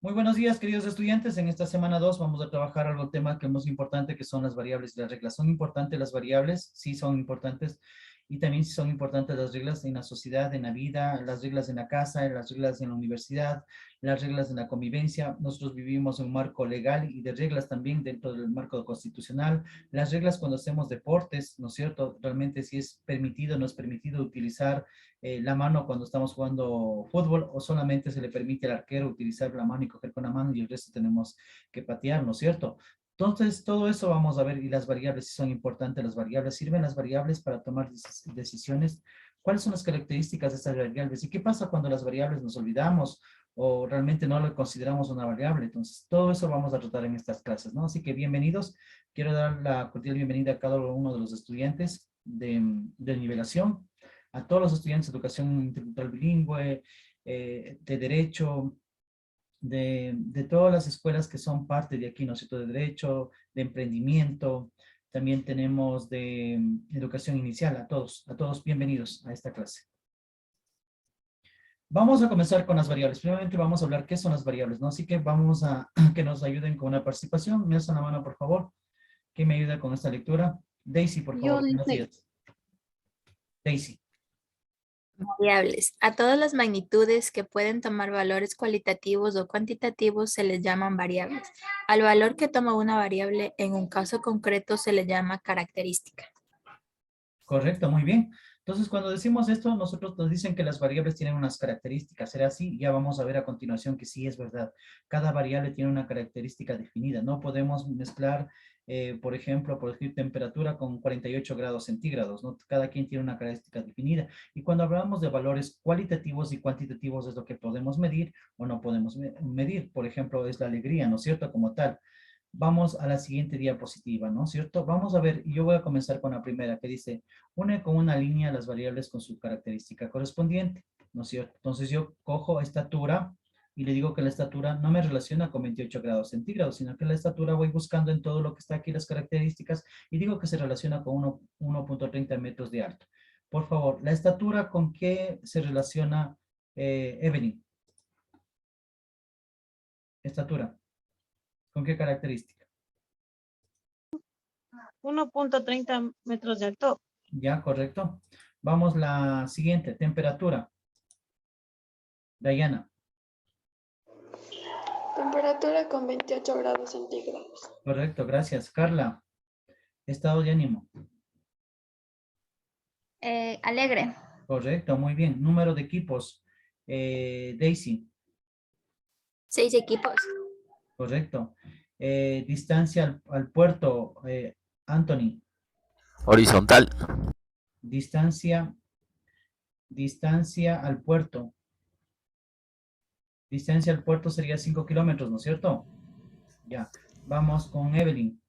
Muy buenos días, queridos estudiantes. En esta semana 2 vamos a trabajar algo tema que es muy importante, que son las variables y las reglas. ¿Son importantes las variables? Sí, son importantes. Y también sí son importantes las reglas en la sociedad, en la vida, las reglas en la casa, las reglas en la universidad, las reglas en la convivencia. Nosotros vivimos en un marco legal y de reglas también dentro del marco constitucional. Las reglas cuando hacemos deportes, ¿no es cierto? Realmente si es permitido o no es permitido utilizar la mano cuando estamos jugando fútbol o solamente se le permite al arquero utilizar la mano y coger con la mano y el resto tenemos que patear, ¿no es cierto? Entonces, todo eso vamos a ver y las variables sí son importantes. Las variables sirven las variables para tomar decisiones. ¿Cuáles son las características de estas variables? ¿Y qué pasa cuando las variables nos olvidamos o realmente no lo consideramos una variable? Entonces, todo eso vamos a tratar en estas clases, ¿no? Así que bienvenidos. Quiero dar la cordial bienvenida a cada uno de los estudiantes de nivelación, a todos los estudiantes de educación intercultural bilingüe, de derecho, de todas las escuelas que son parte de aquí, ¿no es cierto? De derecho, de emprendimiento, también tenemos de educación inicial, a todos bienvenidos a esta clase. Vamos a comenzar con las variables. Primeramente vamos a hablar qué son las variables, ¿no? Así que vamos a que nos ayuden con una participación. Me hacen la mano, por favor. ¿Quién me ayuda con esta lectura? Daisy, por Yo favor. Buenos dice días. Daisy. variables. A todas las magnitudes que pueden tomar valores cualitativos o cuantitativos se les llaman variables. Al valor que toma una variable en un caso concreto se le llama característica. Correcto, muy bien. Entonces, cuando decimos esto, nosotros nos dicen que las variables tienen unas características. ¿Será así? Ya vamos a ver a continuación que sí es verdad. Cada variable tiene una característica definida. No podemos mezclar, por decir, temperatura con 48 grados centígrados, ¿no? Cada quien tiene una característica definida. Y cuando hablamos de valores cualitativos y cuantitativos es lo que podemos medir o no podemos medir. Por ejemplo, es la alegría, ¿no es cierto? Como tal. Vamos a la siguiente diapositiva, ¿no es cierto? Vamos a ver, y yo voy a comenzar con la primera que dice, une con una línea las variables con su característica correspondiente, ¿no es cierto? Entonces yo cojo estatura y le digo que la estatura no me relaciona con 28 grados centígrados, sino que la estatura voy buscando en todo lo que está aquí las características y digo que se relaciona con 1.30 metros de alto. Por favor, ¿la estatura con qué se relaciona, Evelyn? Estatura, ¿con qué característica? 1.30 metros de alto. Ya, correcto. Vamos la siguiente, temperatura. Diana. Temperatura con 28 grados centígrados. Correcto, gracias. Carla, estado de ánimo. Alegre. Correcto, muy bien. Número de equipos. Daisy, 6 equipos. correcto. Distancia al puerto. Anthony, Horizontal, distancia al puerto. Distancia al puerto sería 5 kilómetros, ¿no es cierto? Ya. Vamos con Evelyn.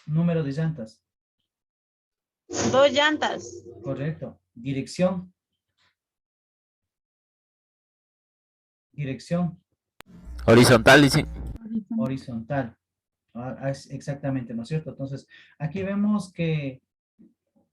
Número de llantas. 2 llantas. Correcto. Dirección. Dirección. horizontal, dice. Horizontal. Exactamente, ¿no es cierto? Entonces, aquí vemos que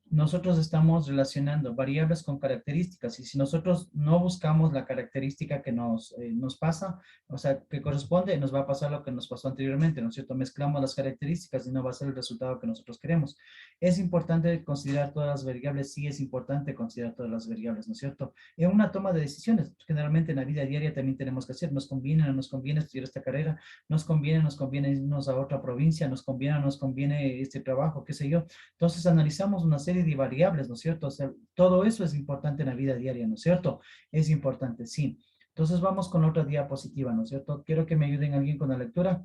nosotros estamos relacionando variables con características y si nosotros no buscamos la característica que nos pasa, o sea, que corresponde, nos va a pasar lo que nos pasó anteriormente, ¿no es cierto? Mezclamos las características y no va a ser el resultado que nosotros queremos. Es importante considerar todas las variables, sí es importante considerar todas las variables, ¿no es cierto? En una toma de decisiones, generalmente en la vida diaria también tenemos que hacer, nos conviene o no nos conviene estudiar esta carrera, nos conviene irnos a otra provincia, nos conviene o no nos conviene este trabajo, qué sé yo. Entonces analizamos una serie de variables, ¿no es cierto? O sea, todo eso es importante en la vida diaria, ¿no es cierto? Es importante, sí. Entonces vamos con otra diapositiva, ¿no es cierto? Quiero que me ayuden alguien con la lectura.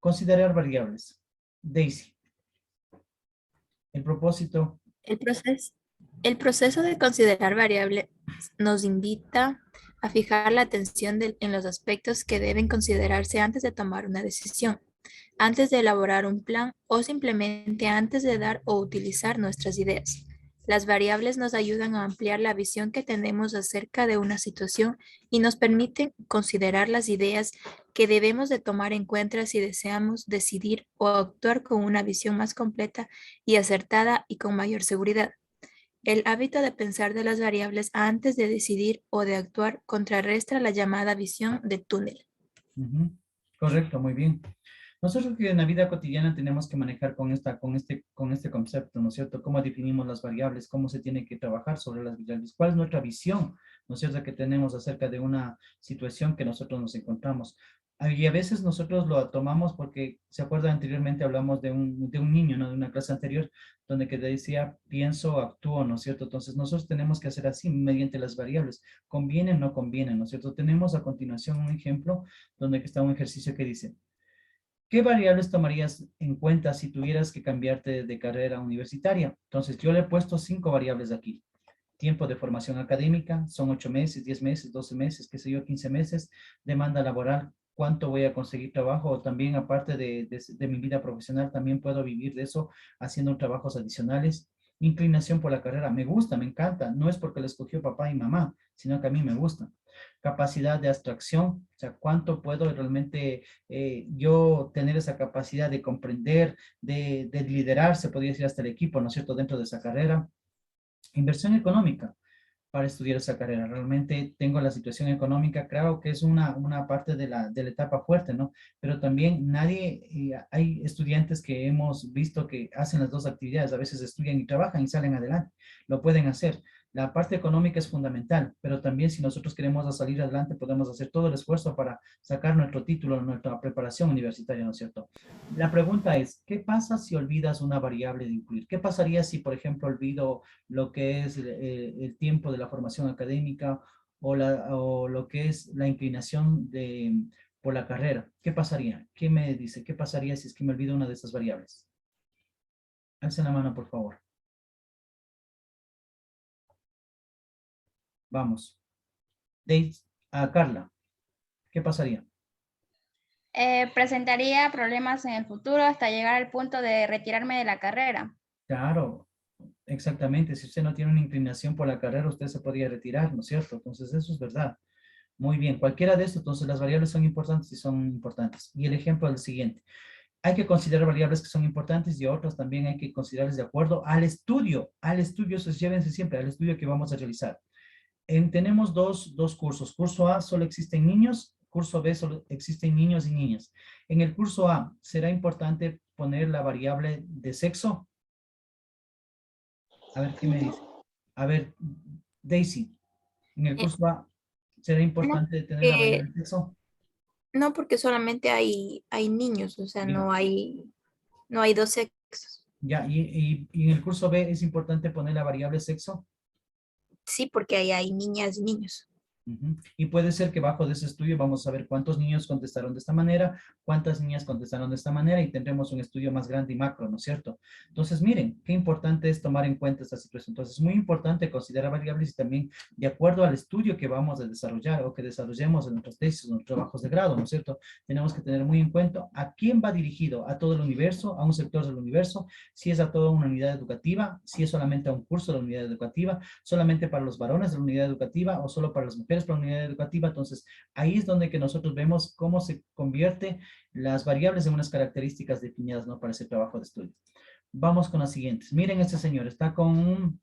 Considerar variables. Daisy. El propósito. El proceso de considerar variables nos invita a fijar la atención en los aspectos que deben considerarse antes de tomar una decisión, antes de elaborar un plan o simplemente antes de dar o utilizar nuestras ideas. Las variables nos ayudan a ampliar la visión que tenemos acerca de una situación y nos permiten considerar las ideas que debemos de tomar en cuenta si deseamos decidir o actuar con una visión más completa y acertada y con mayor seguridad. El hábito de pensar de las variables antes de decidir o de actuar contrarresta la llamada visión de túnel. Correcto, muy bien. Nosotros que en la vida cotidiana tenemos que manejar con este concepto, ¿no es cierto? ¿Cómo definimos las variables? ¿Cómo se tiene que trabajar sobre las variables? ¿Cuál es nuestra visión, ¿no es cierto?, que tenemos acerca de una situación que nosotros nos encontramos? Y a veces nosotros lo tomamos porque, ¿se acuerdan? Anteriormente hablamos de un niño, ¿no? De una clase anterior, donde que decía, pienso, actúo, ¿no es cierto? Entonces nosotros tenemos que hacer así mediante las variables. ¿Conviene o no conviene, ¿no es cierto? Tenemos a continuación un ejemplo donde está un ejercicio que dice, ¿qué variables tomarías en cuenta si tuvieras que cambiarte de carrera universitaria? Entonces, yo le he puesto 5 variables aquí. Tiempo de formación académica, son 8 meses, 10 meses, 12 meses, qué sé yo, 15 meses. Demanda laboral, cuánto voy a conseguir trabajo, o también aparte de mi vida profesional, también puedo vivir de eso haciendo trabajos adicionales. Inclinación por la carrera, me gusta, me encanta. No es porque la escogió papá y mamá, sino que a mí me gusta. Capacidad de abstracción, o sea, cuánto puedo realmente yo tener esa capacidad de comprender, de liderar, se podría decir hasta el equipo, ¿no es cierto?, dentro de esa carrera. Inversión económica para estudiar esa carrera. Realmente tengo la situación económica, creo que es una parte de la etapa fuerte, ¿no? Pero también hay estudiantes que hemos visto que hacen las dos actividades, a veces estudian y trabajan y salen adelante, lo pueden hacer. La parte económica es fundamental, pero también si nosotros queremos salir adelante, podemos hacer todo el esfuerzo para sacar nuestro título, nuestra preparación universitaria, ¿no es cierto? La pregunta es, ¿qué pasa si olvidas una variable de incluir? ¿Qué pasaría si, por ejemplo, olvido lo que es el tiempo de la formación académica o lo que es la inclinación por la carrera? ¿Qué pasaría? ¿Qué me dice? ¿Qué pasaría si es que me olvido una de esas variables? Alcen la mano, por favor. Vamos. Carla, ¿qué pasaría? Presentaría problemas en el futuro hasta llegar al punto de retirarme de la carrera. Claro, exactamente. Si usted no tiene una inclinación por la carrera, usted se podría retirar, ¿no es cierto? Entonces, eso es verdad. Muy bien, cualquiera de estos, entonces las variables son importantes y son importantes. Y el ejemplo es el siguiente. Hay que considerar variables que son importantes y otras también hay que considerarlas de acuerdo al estudio, eso llévense siempre, al estudio que vamos a realizar. Tenemos dos cursos. Curso A solo existen niños, curso B solo existen niños y niñas. En el curso A, ¿será importante poner la variable de sexo? A ver, ¿qué me dice? A ver, Daisy, en el Eh, curso A, ¿será no, importante tener la variable porque, de sexo? no porque solamente hay niños, o sea, Ya, no hay dos sexos. ya, y en el curso B es importante poner la variable sexo. Sí, porque ahí hay niñas y niños. Ujú. Y puede ser que bajo de ese estudio vamos a ver cuántos niños contestaron de esta manera, cuántas niñas contestaron de esta manera y tendremos un estudio más grande y macro, ¿no es cierto? Entonces, miren, qué importante es tomar en cuenta esta situación. Entonces, es muy importante considerar variables y también de acuerdo al estudio que vamos a desarrollar o que desarrollemos en nuestras tesis o nuestros trabajos de grado, ¿no es cierto? Tenemos que tener muy en cuenta a quién va dirigido, a todo el universo, a un sector del universo, si es a toda una unidad educativa, si es solamente a un curso de la unidad educativa, solamente para los varones de la unidad educativa o solo para las mujeres para la unidad educativa. Entonces, ahí es donde que nosotros vemos cómo se convierte las variables en unas características definidas, ¿no?, para ese trabajo de estudio. Vamos con las siguientes. Miren, este señor está ¿cómo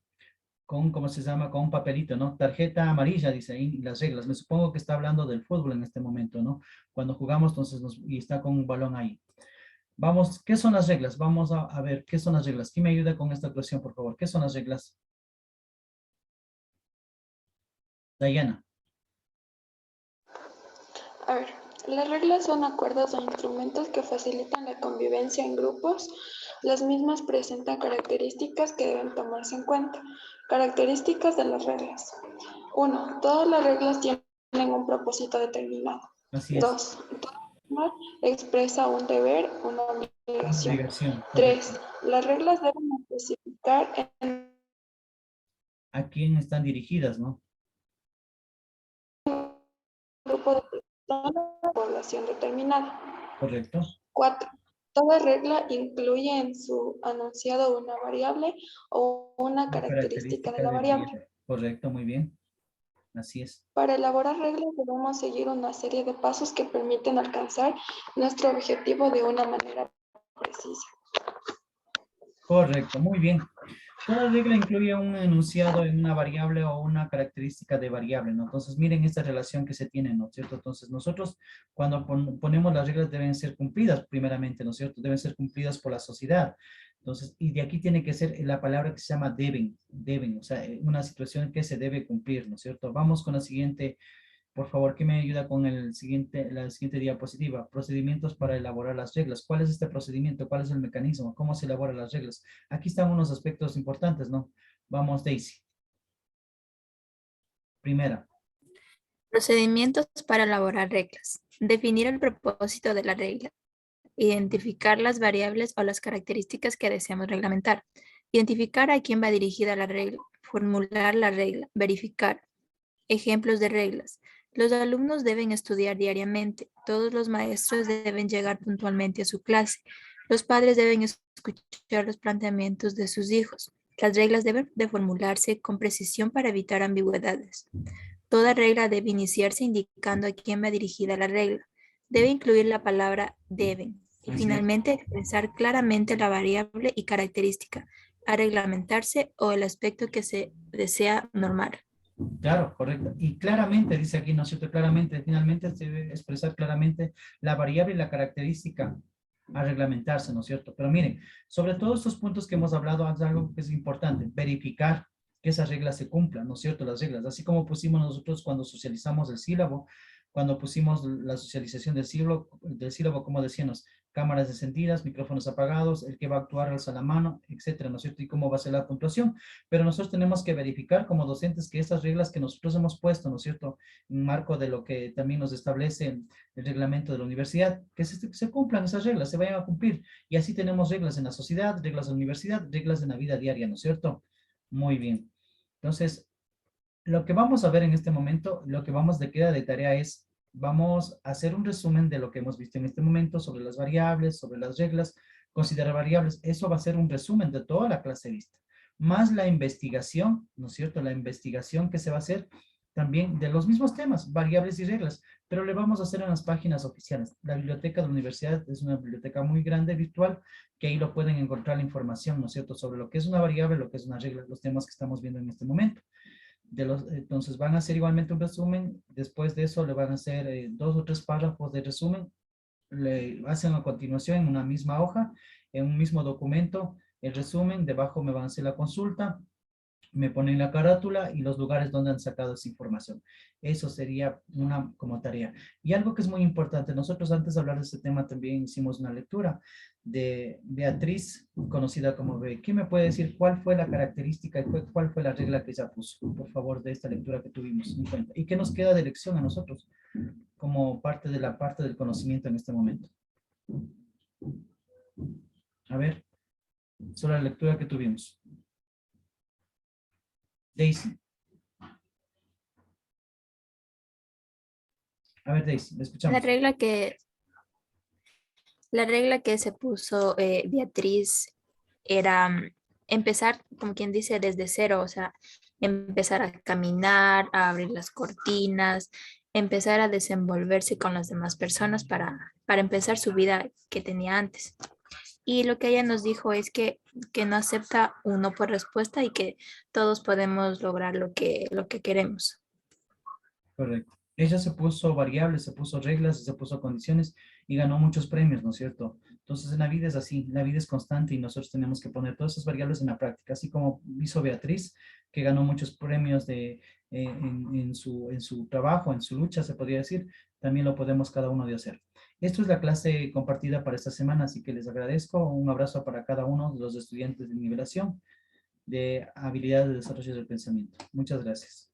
se llama? Con un papelito, ¿no? Tarjeta amarilla, dice ahí las reglas. Me supongo que está hablando del fútbol en este momento, ¿no? Cuando jugamos, entonces, y está con un balón ahí. Vamos, ¿qué son las reglas? Vamos a ver, ¿qué son las reglas? ¿Quién me ayuda con esta actuación, por favor? ¿Qué son las reglas? Diana. A ver, las reglas son acuerdos o instrumentos que facilitan la convivencia en grupos. Las mismas presentan características que deben tomarse en cuenta. Características de las reglas. 1. Todas las reglas tienen un propósito determinado. Así es. 2. Toda regla expresa un deber, una obligación. Obligación, 3. correcto. Las reglas deben especificar en ¿A quién están dirigidas, no? un grupo de personas o población determinada. Correcto. 4. Toda regla incluye en su enunciado una variable o una Una característica de característica la de variable. variable. Correcto, muy bien. Así es. Para elaborar reglas debemos seguir una serie de pasos que permiten alcanzar nuestro objetivo de una manera precisa. Correcto, muy bien. Toda regla incluye un enunciado en una variable o una característica de variable, ¿no? Entonces, miren esta relación que se tiene, ¿no es cierto? Entonces, nosotros cuando ponemos las reglas deben ser cumplidas primeramente, ¿no es cierto? Deben ser cumplidas por la sociedad. Entonces, y de aquí tiene que ser la palabra que se llama deben, o sea, una situación que se debe cumplir, ¿no es cierto? Vamos con la siguiente. Por favor, ¿qué me ayuda con la siguiente diapositiva? Procedimientos para elaborar las reglas. ¿Cuál es este procedimiento? ¿Cuál es el mecanismo? ¿Cómo se elaboran las reglas? Aquí están unos aspectos importantes, ¿no? Vamos, Daisy. Primera. Procedimientos para elaborar reglas. Definir el propósito de la regla. Identificar las variables o las características que deseamos reglamentar. Identificar a quién va dirigida la regla. Formular la regla. Verificar. Ejemplos de reglas. Los alumnos deben estudiar diariamente. Todos los maestros deben llegar puntualmente a su clase. Los padres deben escuchar los planteamientos de sus hijos. Las reglas deben de formularse con precisión para evitar ambigüedades. Toda regla debe iniciarse indicando a quién va dirigida la regla. Debe incluir la palabra deben. Y finalmente expresar claramente la variable y característica a reglamentarse o el aspecto que se desea normar. Claro, correcto. Y claramente, dice aquí, ¿no es cierto? Claramente, finalmente se debe expresar claramente la variable y la característica a reglamentarse, ¿no es cierto? Pero miren, sobre todos estos puntos que hemos hablado, es algo que es importante, verificar que esas reglas se cumplan, ¿no es cierto? Las reglas, así como pusimos nosotros cuando socializamos el sílabo, cuando pusimos la socialización del sílabo, como decíamos, cámaras encendidas, micrófonos apagados, el que va a actuar alza la mano, etcétera, ¿no es cierto? Y cómo va a ser la puntuación. Pero nosotros tenemos que verificar como docentes que esas reglas que nosotros hemos puesto, ¿no es cierto? En marco de lo que también nos establece el reglamento de la universidad, que se cumplan esas reglas, se vayan a cumplir. Y así tenemos reglas en la sociedad, reglas en la universidad, reglas en la vida diaria, ¿no es cierto? Muy bien. Entonces, lo que vamos a ver en este momento, lo que vamos de queda de tarea es, vamos a hacer un resumen de lo que hemos visto en este momento sobre las variables, sobre las reglas, considerar variables. Eso va a ser un resumen de toda la clase vista, más la investigación, ¿no es cierto? La investigación que se va a hacer también de los mismos temas, variables y reglas, pero le vamos a hacer en las páginas oficiales. La biblioteca de la universidad es una biblioteca muy grande, virtual, que ahí lo pueden encontrar la información, ¿no es cierto? Sobre lo que es una variable, lo que es una regla, los temas que estamos viendo en este momento. Entonces van a hacer igualmente un resumen, después de eso le van a hacer 2 o 3 párrafos de resumen, le hacen a continuación en una misma hoja, en un mismo documento, el resumen, debajo me van a hacer la consulta, me ponen la carátula y los lugares donde han sacado esa información. Eso sería una como tarea. Y algo que es muy importante, nosotros antes de hablar de este tema también hicimos una lectura de Beatriz, conocida como B. ¿Quién me puede decir cuál fue la característica y cuál fue la regla que ella puso, por favor, de esta lectura que tuvimos en cuenta? ¿Y qué nos queda de lección a nosotros como parte de la parte del conocimiento en este momento? A ver, sobre la lectura que tuvimos. Daisy. A ver, Daisy, le escuchamos. La regla que se puso Beatriz era empezar, como quien dice, desde cero, o sea, empezar a caminar, a abrir las cortinas, empezar a desenvolverse con las demás personas para empezar su vida que tenía antes. Y lo que ella nos dijo es que no acepta un no por respuesta y que todos podemos lograr lo que queremos. Correcto. Ella se puso variables, se puso reglas, se puso condiciones y ganó muchos premios, ¿no es cierto? Entonces en la vida es así, la vida es constante y nosotros tenemos que poner todas esas variables en la práctica, así como hizo Beatriz, que ganó muchos premios en su trabajo, en su lucha, se podría decir, también lo podemos cada uno de hacer. Esto es la clase compartida para esta semana, así que les agradezco. Un abrazo para cada uno de los estudiantes de nivelación de habilidades de desarrollo del pensamiento. Muchas gracias.